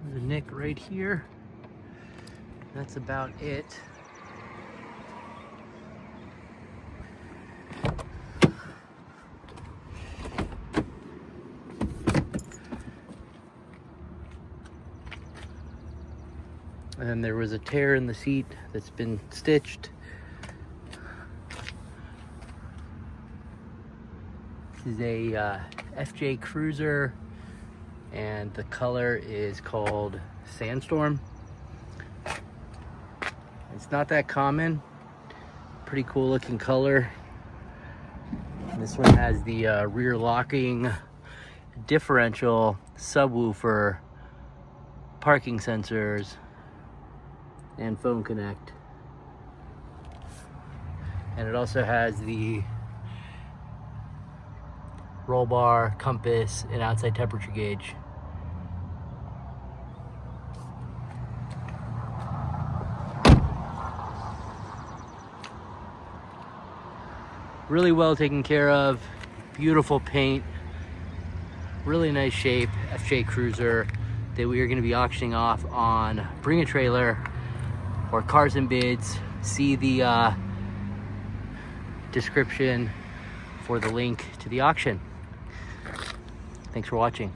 There's a nick right here. That's about it. And then there was a tear in the seat that's been stitched. This is a FJ Cruiser, and the color is called Sandstorm. It's not that common. Pretty cool looking color. And this one has the rear locking differential, subwoofer, parking sensors, and phone connect. And it also has the roll bar, compass, and outside temperature gauge. Really well taken care of, beautiful paint, really nice shape, FJ Cruiser that we are going to be auctioning off on Bring a Trailer or Cars and Bids. See the description for the link to the auction. Thanks for watching.